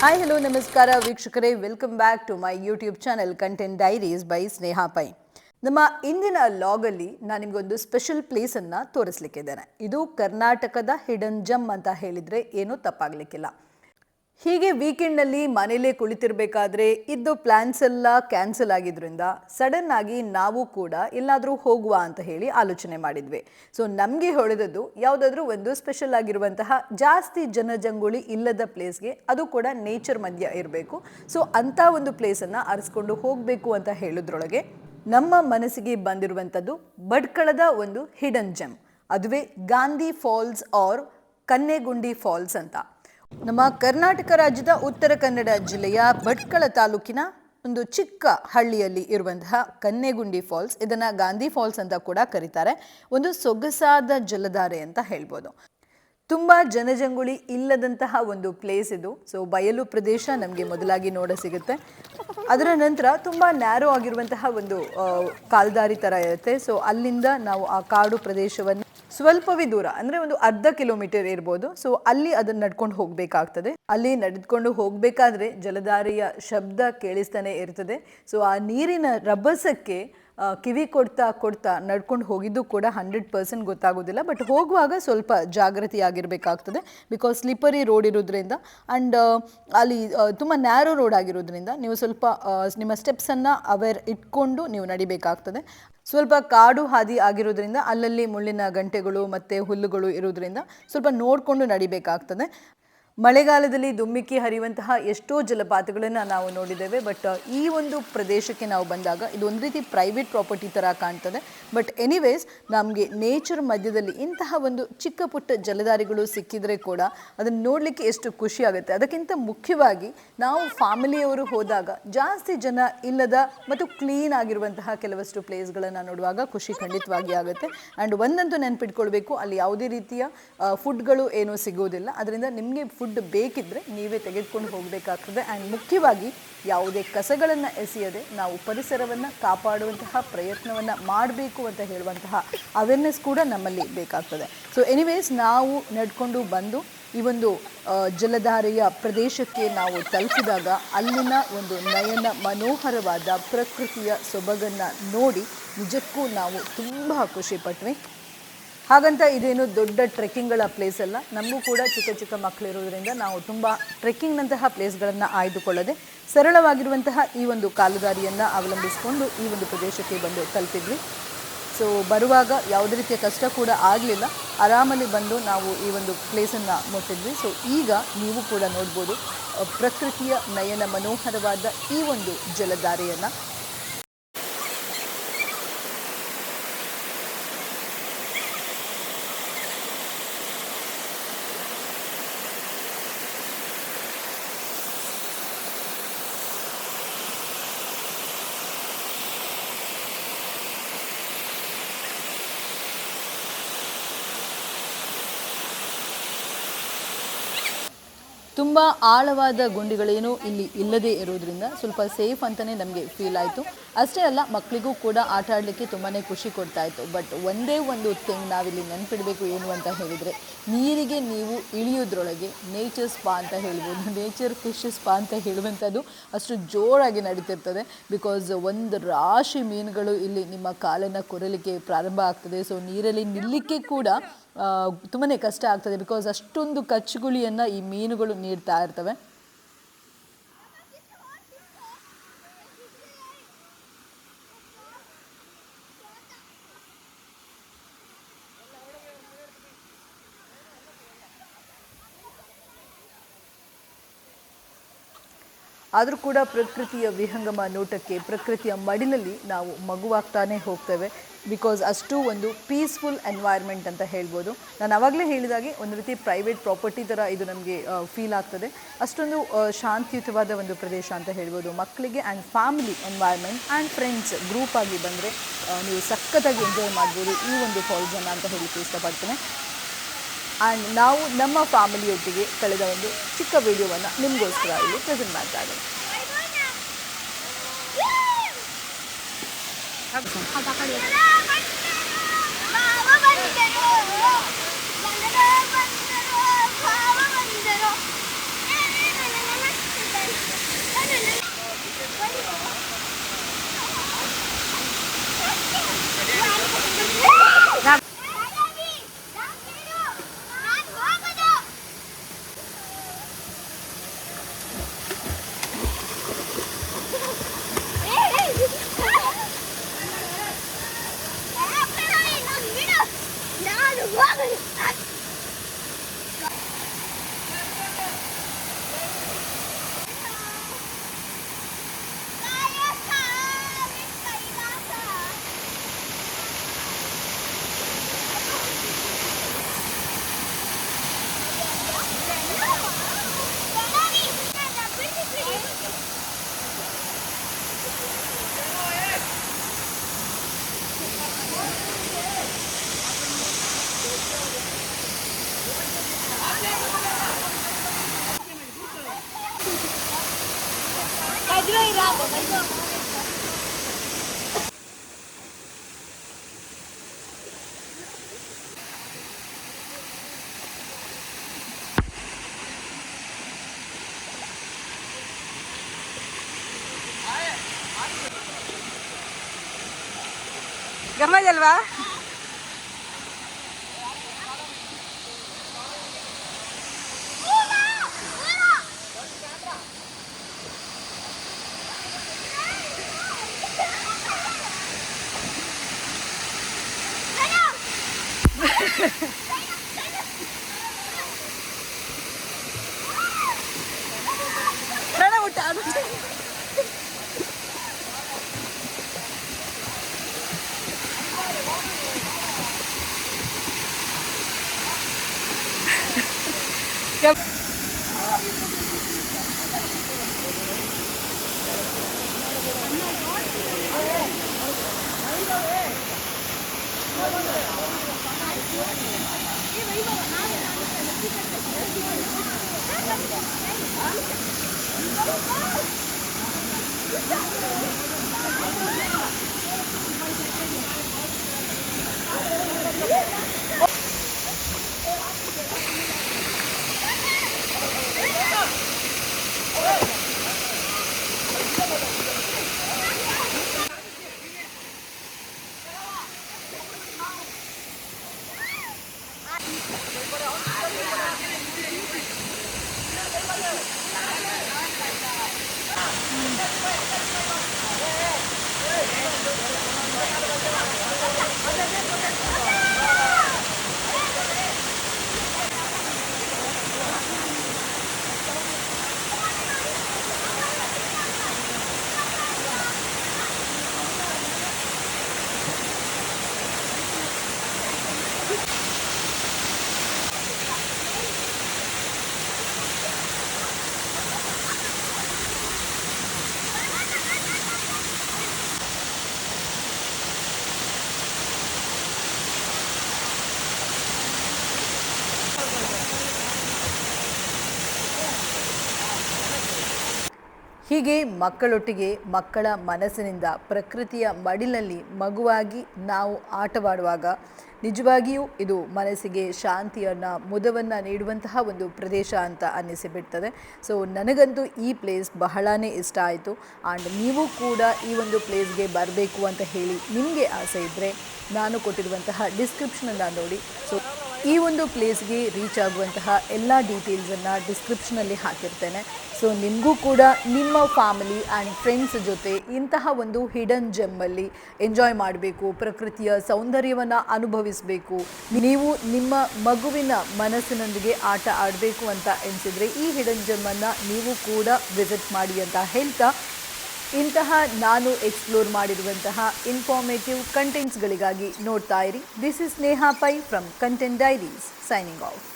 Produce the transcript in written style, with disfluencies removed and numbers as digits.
Hi hello ನಮಸ್ಕಾರ ವೀಕ್ಷಕರೇ, welcome back to my YouTube channel content diaries by Sneha Pai. ನಮ್ಮ ಇಂದಿನ ಲಾಗಲ್ಲಿ ನಾನು ನಿಮಗೊಂದು ಸ್ಪೆಷಲ್ ಪ್ಲೇಸನ್ನು ತೋರಿಸ್ಲಿಕ್ಕಿದ್ದೇನೆ. ಇದು ಕರ್ನಾಟಕದ ಹಿಡನ್ ಜಮ್ ಅಂತ ಹೇಳಿದರೆ ಏನೂ ತಪ್ಪಾಗಲಿಕ್ಕಿಲ್ಲ. ಹೀಗೆ ವೀಕೆಂಡ್ನಲ್ಲಿ ಮನೇಲೇ ಕುಳಿತಿರಬೇಕಾದ್ರೆ ಇದ್ದು ಪ್ಲ್ಯಾನ್ಸ್ ಎಲ್ಲ ಕ್ಯಾನ್ಸಲ್ ಆಗಿದ್ದರಿಂದ ಸಡನ್ ಆಗಿ ನಾವು ಕೂಡ ಎಲ್ಲಾದರೂ ಹೋಗುವ ಅಂತ ಹೇಳಿ ಆಲೋಚನೆ ಮಾಡಿದ್ವಿ. ಸೊ ನಮಗೆ ಹೊಳೆದದ್ದು ಯಾವುದಾದ್ರೂ ಒಂದು ಸ್ಪೆಷಲ್ ಆಗಿರುವಂತಹ ಜಾಸ್ತಿ ಜನಜಂಗುಳಿ ಇಲ್ಲದ ಪ್ಲೇಸ್ಗೆ, ಅದು ಕೂಡ ನೇಚರ್ ಮಧ್ಯ ಇರಬೇಕು. ಸೊ ಅಂಥ ಒಂದು ಪ್ಲೇಸನ್ನು ಆರಿಸ್ಕೊಂಡು ಹೋಗಬೇಕು ಅಂತ ಹೇಳಿದ್ರೊಳಗೆ ನಮ್ಮ ಮನಸ್ಸಿಗೆ ಬಂದಿರುವಂಥದ್ದು ಭಟ್ಕಳದ ಒಂದು ಹಿಡನ್ ಜೆಮ್, ಅದುವೇ ಗಾಂಧಿ ಫಾಲ್ಸ್ ಆರ್ ಕನ್ನೆಗುಂಡಿ ಫಾಲ್ಸ್ ಅಂತ. ನಮ್ಮ ಕರ್ನಾಟಕ ರಾಜ್ಯದ ಉತ್ತರ ಕನ್ನಡ ಜಿಲ್ಲೆಯ ಭಟ್ಕಳ ತಾಲೂಕಿನ ಒಂದು ಚಿಕ್ಕ ಹಳ್ಳಿಯಲ್ಲಿ ಇರುವಂತಹ ಕನ್ನೆಗುಂಡಿ ಫಾಲ್ಸ್, ಇದನ್ನು ಗಾಂಧಿ ಫಾಲ್ಸ್ ಅಂತ ಕೂಡ ಕರೀತಾರೆ. ಒಂದು ಸೊಗಸಾದ ಜಲಧಾರೆ ಅಂತ ಹೇಳ್ಬೋದು. ತುಂಬ ಜನಜಂಗುಳಿ ಇಲ್ಲದಂತಹ ಒಂದು ಪ್ಲೇಸ್ ಇದು. ಸೊ ಬಯಲು ಪ್ರದೇಶ ನಮಗೆ ಮೊದಲಾಗಿ ನೋಡ ಸಿಗುತ್ತೆ. ಅದರ ನಂತರ ತುಂಬ ನ್ಯಾರೋ ಆಗಿರುವಂತಹ ಒಂದು ಕಾಲ್ದಾರಿ ಥರ ಇರುತ್ತೆ. ಸೊ ಅಲ್ಲಿಂದ ನಾವು ಆ ಕಾಡು ಪ್ರದೇಶವನ್ನು ಸ್ವಲ್ಪವೇ ದೂರ, ಅಂದರೆ ಒಂದು ಅರ್ಧ ಕಿಲೋಮೀಟರ್ ಇರ್ಬೋದು. ಸೊ ಅಲ್ಲಿ ಅದನ್ನು ನಡ್ಕೊಂಡು ಹೋಗಬೇಕಾಗ್ತದೆ. ಅಲ್ಲಿ ನಡೆದುಕೊಂಡು ಹೋಗಬೇಕಾದ್ರೆ ಜಲಧಾರೆಯ ಶಬ್ದ ಕೇಳಿಸ್ತಾನೆ ಇರ್ತದೆ. ಸೊ ಆ ನೀರಿನ ರಭಸಕ್ಕೆ ಕಿವಿ ಕೊಡ್ತಾ ನಡ್ಕೊಂಡು ಹೋಗಿದ್ದು ಕೂಡ 100% ಗೊತ್ತಾಗೋದಿಲ್ಲ. ಬಟ್ ಹೋಗುವಾಗ ಸ್ವಲ್ಪ ಜಾಗೃತಿಯಾಗಿರಬೇಕಾಗ್ತದೆ. ಬಿಕಾಸ್ ಸ್ಲಿಪ್ಪರಿ ರೋಡ್ ಇರೋದ್ರಿಂದ ಆ್ಯಂಡ್ ಅಲ್ಲಿ ತುಂಬ ನ್ಯಾರೋ ರೋಡ್ ಆಗಿರೋದ್ರಿಂದ ನೀವು ಸ್ವಲ್ಪ ನಿಮ್ಮ ಸ್ಟೆಪ್ಸನ್ನು ಅವೇರ್ ಇಟ್ಕೊಂಡು ನೀವು ನಡಿಬೇಕಾಗ್ತದೆ. ಸ್ವಲ್ಪ ಕಾಡು ಹಾದಿ ಆಗಿರೋದ್ರಿಂದ ಅಲ್ಲಲ್ಲಿ ಮುಳ್ಳಿನ ಗಂಟೆಗಳು ಮತ್ತು ಹುಲ್ಲುಗಳು ಇರೋದ್ರಿಂದ ಸ್ವಲ್ಪ ನೋಡಿಕೊಂಡು ನಡಿಬೇಕಾಗ್ತದೆ. ಮಳೆಗಾಲದಲ್ಲಿ ದುಮ್ಮಿಕ್ಕಿ ಹರಿಯುವಂತಹ ಎಷ್ಟೋ ಜಲಪಾತಗಳನ್ನು ನಾವು ನೋಡಿದ್ದೇವೆ. ಬಟ್ ಈ ಒಂದು ಪ್ರದೇಶಕ್ಕೆ ನಾವು ಬಂದಾಗ ಇದು ಒಂದು ರೀತಿ ಪ್ರೈವೇಟ್ ಪ್ರಾಪರ್ಟಿ ಥರ ಕಾಣ್ತದೆ. ಬಟ್ ಎನಿವೇಸ್ ನಮಗೆ ನೇಚರ್ ಮಧ್ಯದಲ್ಲಿ ಇಂತಹ ಒಂದು ಚಿಕ್ಕ ಪುಟ್ಟ ಜಲಧಾರಿಗಳು ಸಿಕ್ಕಿದರೆ ಕೂಡ ಅದನ್ನು ನೋಡಲಿಕ್ಕೆ ಎಷ್ಟು ಖುಷಿ ಆಗುತ್ತೆ. ಅದಕ್ಕಿಂತ ಮುಖ್ಯವಾಗಿ ನಾವು ಫ್ಯಾಮಿಲಿಯವರು ಹೋದಾಗ ಜಾಸ್ತಿ ಜನ ಇಲ್ಲದ ಮತ್ತು ಕ್ಲೀನ್ ಆಗಿರುವಂತಹ ಕೆಲವಷ್ಟು ಪ್ಲೇಸ್ಗಳನ್ನು ನೋಡುವಾಗ ಖುಷಿ ಖಂಡಿತವಾಗಿ ಆಗುತ್ತೆ. ಆ್ಯಂಡ್ ಒಂದಂತೂ ನೆನಪಿಟ್ಕೊಳ್ಬೇಕು, ಅಲ್ಲಿ ಯಾವುದೇ ರೀತಿಯ ಫುಡ್ಗಳು ಏನೂ ಸಿಗೋದಿಲ್ಲ. ಅದರಿಂದ ನಿಮಗೆ ಫುಡ್ ಬೇಕಿದ್ದರೆ ನೀವೇ ತೆಗೆದುಕೊಂಡು ಹೋಗಬೇಕಾಗ್ತದೆ. ಆ್ಯಂಡ್ ಮುಖ್ಯವಾಗಿ ಯಾವುದೇ ಕಸಗಳನ್ನು ಎಸೆಯದೆ ನಾವು ಪರಿಸರವನ್ನು ಕಾಪಾಡುವಂತಹ ಪ್ರಯತ್ನವನ್ನು ಮಾಡಬೇಕು ಅಂತ ಹೇಳುವಂತಹ ಅವೇರ್ನೆಸ್ ಕೂಡ ನಮ್ಮಲ್ಲಿ ಬೇಕಾಗ್ತದೆ. ಸೊ ಎನಿವೇಸ್ ನಾವು ನಡ್ಕೊಂಡು ಬಂದು ಈ ಒಂದು ಜಲಧಾರೆಯ ಪ್ರದೇಶಕ್ಕೆ ನಾವು ತಲುಪಿದಾಗ ಅಲ್ಲಿನ ಒಂದು ನಯನ ಮನೋಹರವಾದ ಪ್ರಕೃತಿಯ ಸೊಬಗನ್ನು ನೋಡಿ ನಿಜಕ್ಕೂ ನಾವು ತುಂಬ ಖುಷಿಪಟ್ವಿ. ಹಾಗಂತ ಇದೇನು ದೊಡ್ಡ ಟ್ರೆಕ್ಕಿಂಗ್ಗಳ ಪ್ಲೇಸ್ ಅಲ್ಲ. ನಮಗೂ ಕೂಡ ಚಿಕ್ಕ ಚಿಕ್ಕ ಮಕ್ಕಳಿರೋದ್ರಿಂದ ನಾವು ತುಂಬ ಟ್ರೆಕ್ಕಿಂಗ್ನಂತಹ ಪ್ಲೇಸ್ಗಳನ್ನು ಆಯ್ದುಕೊಳ್ಳದೆ ಸರಳವಾಗಿರುವಂತಹ ಈ ಒಂದು ಕಾಲುದಾರಿಯನ್ನು ಅವಲಂಬಿಸಿಕೊಂಡು ಈ ಒಂದು ಪ್ರದೇಶಕ್ಕೆ ಬಂದು ತಲುಪಿದ್ವಿ. ಸೊ ಬರುವಾಗ ಯಾವುದೇ ರೀತಿಯ ಕಷ್ಟ ಕೂಡ ಆಗಲಿಲ್ಲ, ಆರಾಮಲ್ಲಿ ಬಂದು ನಾವು ಈ ಒಂದು ಪ್ಲೇಸನ್ನು ಮುಟ್ಟಿದ್ವಿ. ಸೊ ಈಗ ನೀವು ಕೂಡ ನೋಡ್ಬೋದು ಪ್ರಕೃತಿಯ ನಯನ ಮನೋಹರವಾದ ಈ ಒಂದು ಜಲಧಾರೆಯನ್ನು. ತುಂಬ ಆಳವಾದ ಗುಂಡಿಗಳೇನೂ ಇಲ್ಲಿ ಇಲ್ಲದೇ ಇರೋದ್ರಿಂದ ಸ್ವಲ್ಪ ಸೇಫ್ ಅಂತಲೇ ನಮಗೆ ಫೀಲ್ ಆಯಿತು. ಅಷ್ಟೇ ಅಲ್ಲ, ಮಕ್ಕಳಿಗೂ ಕೂಡ ಆಟ ಆಡಲಿಕ್ಕೆ ತುಂಬಾ ಖುಷಿ ಕೊಡ್ತಾಯಿತ್ತು. ಬಟ್ ಒಂದೇ ಒಂದು ಥಿಂಗ್ ನಾವಿಲ್ಲಿ ನೆನಪಿಡಬೇಕು ಏನು ಅಂತ ಹೇಳಿದರೆ, ನೀರಿಗೆ ನೀವು ಇಳಿಯೋದ್ರೊಳಗೆ ನೇಚರ್ ಸ್ಪಾ ಅಂತ ಹೇಳ್ಬೋದು, ನೇಚರ್ ಫಿಶ್ ಸ್ಪಾ ಅಂತ ಹೇಳುವಂಥದ್ದು ಅಷ್ಟು ಜೋರಾಗಿ ನಡೀತಿರ್ತದೆ. ಬಿಕಾಸ್ ಒಂದು ರಾಶಿ ಮೀನುಗಳು ಇಲ್ಲಿ ನಿಮ್ಮ ಕಾಲನ್ನು ಕೊರಲಿಕ್ಕೆ ಪ್ರಾರಂಭ ಆಗ್ತದೆ. ಸೊ ನೀರಲ್ಲಿ ನಿಲ್ಲಲಿಕ್ಕೆ ಕೂಡ ತುಂಬಾ ಕಷ್ಟ ಆಗ್ತದೆ. ಬಿಕಾಸ್ ಅಷ್ಟೊಂದು ಕಚ್ಚುಗುಳಿಯನ್ನು ಈ ಮೀನುಗಳು ನೀಡ್ತಾ ಇರ್ತವೆ. ಆದರೂ ಕೂಡ ಪ್ರಕೃತಿಯ ವಿಹಂಗಮ ನೋಟಕ್ಕೆ ಪ್ರಕೃತಿಯ ಮಡಿಲಲ್ಲಿ ನಾವು ಮಗುವಾಗ್ತಾನೆ ಹೋಗ್ತೇವೆ. ಬಿಕಾಸ್ ಅಷ್ಟು ಒಂದು ಪೀಸ್ಫುಲ್ ಎನ್ವೈರ್ಮೆಂಟ್ ಅಂತ ಹೇಳ್ಬೋದು. ನಾನು ಆವಾಗಲೇ ಹೇಳಿದಾಗೆ ಒಂದು ರೀತಿ ಪ್ರೈವೇಟ್ ಪ್ರಾಪರ್ಟಿ ಥರ ಇದು ನಮಗೆ ಫೀಲ್ ಆಗ್ತದೆ. ಅಷ್ಟೊಂದು ಶಾಂತಿಯುತವಾದ ಒಂದು ಪ್ರದೇಶ ಅಂತ ಹೇಳ್ಬೋದು. ಮಕ್ಕಳಿಗೆ and family environment and friends group ಆಗಿ ಬಂದರೆ ನೀವು ಸಖತ್ತಾಗಿ ಎಂಜಾಯ್ ಮಾಡ್ಬೋದು ಈ ಒಂದು ಫಾಲ್ಸನ್ನು ಅಂತ ಹೇಳಲಿಕ್ಕೆ ಇಷ್ಟಪಡ್ತೇನೆ. ಆ್ಯಂಡ್ ನಾವು ನಮ್ಮ ಫ್ಯಾಮಿಲಿಯೊಟ್ಟಿಗೆ ಕಳೆದ ಒಂದು ಚಿಕ್ಕ ವಿಡಿಯೋವನ್ನು ನಿಮಗೋಸ್ಕರ ಇಲ್ಲಿ ಪ್ರೆಸೆಂಟ್ ಮಾಡ್ತಾ ಇದ್ದೇವೆ. ಗರ್ಮ ಅಲ್ವಾ ಹೀಗೆ ಮಕ್ಕಳೊಟ್ಟಿಗೆ ಮಕ್ಕಳ ಮನಸ್ಸಿನಿಂದ ಪ್ರಕೃತಿಯ ಮಡಿಲಲ್ಲಿ ಮಗುವಾಗಿ ನಾವು ಆಟವಾಡುವಾಗ ನಿಜವಾಗಿಯೂ ಇದು ಮನಸ್ಸಿಗೆ ಶಾಂತಿಯನ್ನು ಮುದವನ್ನು ನೀಡುವಂತಹ ಒಂದು ಪ್ರದೇಶ ಅಂತ ಅನ್ನಿಸಿಬಿಡ್ತದೆ. ಸೊ ನನಗಂತೂ ಈ ಪ್ಲೇಸ್ ಬಹಳನೇ ಇಷ್ಟ ಆಯಿತು. ಆ್ಯಂಡ್ ನೀವು ಕೂಡ ಈ ಒಂದು ಪ್ಲೇಸ್ಗೆ ಬರಬೇಕು ಅಂತ ಹೇಳಿ ನಿಮಗೆ ಆಸೆ ಇದ್ದರೆ ನಾನು ಕೊಟ್ಟಿರುವಂತಹ ಡಿಸ್ಕ್ರಿಪ್ಷನನ್ನು ನೋಡಿ. ಸೊ ಈ ಒಂದು ಪ್ಲೇಸ್ಗೆ ರೀಚ್ ಆಗುವಂತಹ ಎಲ್ಲ ಡೀಟೇಲ್ಸನ್ನು ಡಿಸ್ಕ್ರಿಪ್ಷನಲ್ಲಿ ಹಾಕಿರ್ತೇನೆ. ಸೊ ನಿಮಗೂ ಕೂಡ ನಿಮ್ಮ ಫ್ಯಾಮಿಲಿ ಆ್ಯಂಡ್ ಫ್ರೆಂಡ್ಸ್ ಜೊತೆ ಇಂತಹ ಒಂದು ಹಿಡನ್ ಜೆಮ್ಮಲ್ಲಿ ಎಂಜಾಯ್ ಮಾಡಬೇಕು, ಪ್ರಕೃತಿಯ ಸೌಂದರ್ಯವನ್ನು ಅನುಭವಿಸಬೇಕು, ನೀವು ನಿಮ್ಮ ಮಗುವಿನ ಮನಸ್ಸಿನೊಂದಿಗೆ ಆಟ ಆಡಬೇಕು ಅಂತ ಎನಿಸಿದರೆ ಈ ಹಿಡನ್ ಜೆಮ್ಮನ್ನು ನೀವು ಕೂಡ ವಿಸಿಟ್ ಮಾಡಿ ಅಂತ ಹೇಳ್ತಾ, ಇಂತಹ ನಾನು ಎಕ್ಸ್ಪ್ಲೋರ್ ಮಾಡಿರುವಂತಹ ಇನ್ಫಾರ್ಮೇಟಿವ್ ಕಂಟೆಂಟ್ಸ್ಗಳಿಗಾಗಿ ನೋಡ್ತಾ ಇರಿ. This is Sneha Pai from content diaries, signing of.